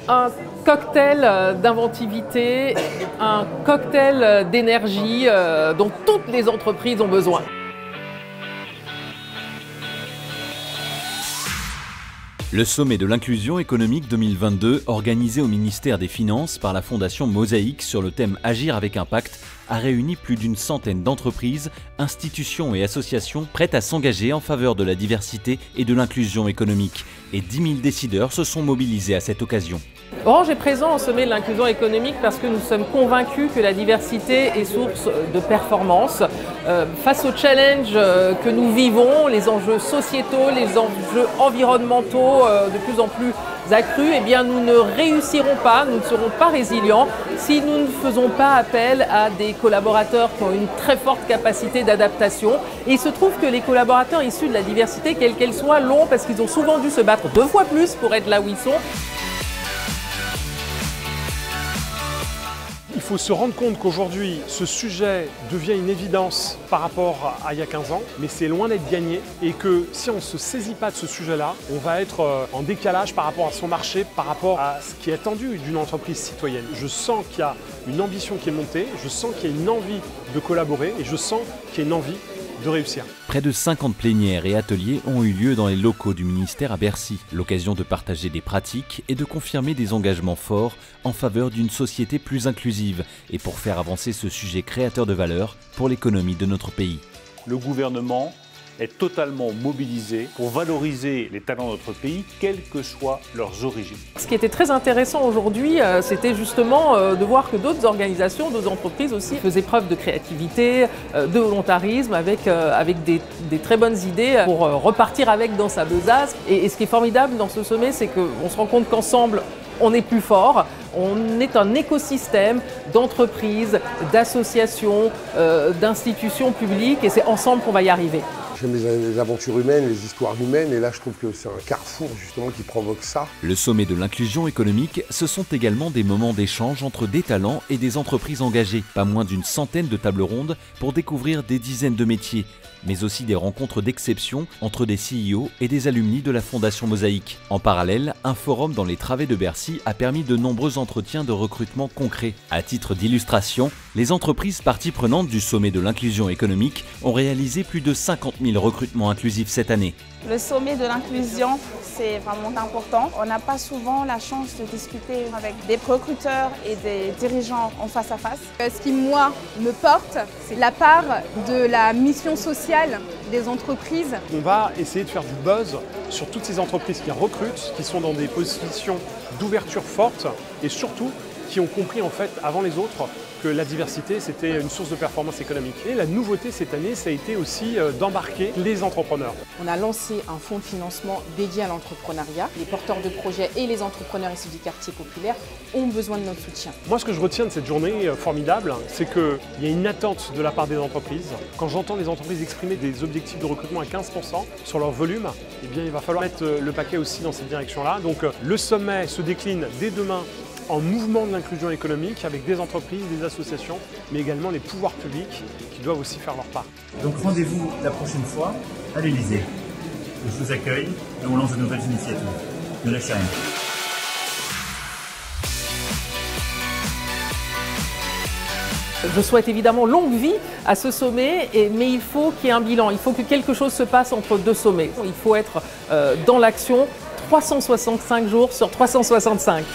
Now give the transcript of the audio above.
un cocktail d'inventivité, un cocktail d'énergie dont toutes les entreprises ont besoin. Le sommet de l'inclusion économique 2022, organisé au ministère des Finances par la Fondation Mosaïque sur le thème Agir avec impact, a réuni plus d'une centaine d'entreprises, institutions et associations prêtes à s'engager en faveur de la diversité et de l'inclusion économique. Et 10 000 décideurs se sont mobilisés à cette occasion. Orange est présent au sommet de l'inclusion économique parce que nous sommes convaincus que la diversité est source de performance. Face aux challenges que nous vivons, les enjeux sociétaux, les enjeux environnementaux de plus en plus accrus, eh bien nous ne réussirons pas, nous ne serons pas résilients si nous ne faisons pas appel à des collaborateurs qui ont une très forte capacité d'adaptation. Et il se trouve que les collaborateurs issus de la diversité, quelle qu'elle soit, l'ont parce qu'ils ont souvent dû se battre 2 fois plus pour être là où ils sont. Il faut se rendre compte qu'aujourd'hui, ce sujet devient une évidence par rapport à il y a 15 ans, mais c'est loin d'être gagné et que si on ne se saisit pas de ce sujet-là, on va être en décalage par rapport à son marché, par rapport à ce qui est attendu d'une entreprise citoyenne. Je sens qu'il y a une ambition qui est montée, je sens qu'il y a une envie de collaborer et je sens qu'il y a une envie de réussir. Près de 50 plénières et ateliers ont eu lieu dans les locaux du ministère à Bercy. L'occasion de partager des pratiques et de confirmer des engagements forts en faveur d'une société plus inclusive et pour faire avancer ce sujet créateur de valeur pour l'économie de notre pays. Le gouvernement est totalement mobilisé pour valoriser les talents de notre pays, quelles que soient leurs origines. Ce qui était très intéressant aujourd'hui, c'était justement de voir que d'autres organisations, d'autres entreprises aussi faisaient preuve de créativité, de volontarisme, avec des très bonnes idées pour repartir avec dans sa besace. Et ce qui est formidable dans ce sommet, c'est qu'on se rend compte qu'ensemble, on est plus fort. On est un écosystème d'entreprises, d'associations, d'institutions publiques et c'est ensemble qu'on va y arriver. J'aime les aventures humaines, les histoires humaines et là je trouve que c'est un carrefour justement qui provoque ça. Le sommet de l'inclusion économique, ce sont également des moments d'échange entre des talents et des entreprises engagées. Pas moins d'une centaine de tables rondes pour découvrir des dizaines de métiers, mais aussi des rencontres d'exception entre des CEO et des alumni de la Fondation Mosaïque. En parallèle, un forum dans les travées de Bercy a permis de nombreux entretiens de recrutement concrets. À titre d'illustration, les entreprises parties prenantes du sommet de l'inclusion économique ont réalisé plus de 50 000 recrutements inclusifs cette année. Le sommet de l'inclusion, c'est vraiment important. On n'a pas souvent la chance de discuter avec des recruteurs et des dirigeants en face à face. Ce qui, moi, me porte, c'est la part de la mission sociale des entreprises. On va essayer de faire du buzz sur toutes ces entreprises qui recrutent, qui sont dans des positions d'ouverture forte et surtout qui ont compris en fait avant les autres que la diversité c'était une source de performance économique. Et la nouveauté cette année, ça a été aussi d'embarquer les entrepreneurs. On a lancé un fonds de financement dédié à l'entrepreneuriat. Les porteurs de projets et les entrepreneurs issus du quartier populaire ont besoin de notre soutien. Moi, ce que je retiens de cette journée formidable, c'est qu'il y a une attente de la part des entreprises. Quand j'entends les entreprises exprimer des objectifs de recrutement à 15% sur leur volume, eh bien, il va falloir mettre le paquet aussi dans cette direction-là. Donc le sommet se décline dès demain en mouvement de l'inclusion économique avec des entreprises, des associations, mais également les pouvoirs publics qui doivent aussi faire leur part. Donc rendez-vous la prochaine fois à l'Elysée. Je vous accueille et on lance de nouvelles initiatives. Ne lâchez rien. Je souhaite évidemment longue vie à ce sommet, mais il faut qu'il y ait un bilan, il faut que quelque chose se passe entre 2 sommets. Il faut être dans l'action 365 jours sur 365.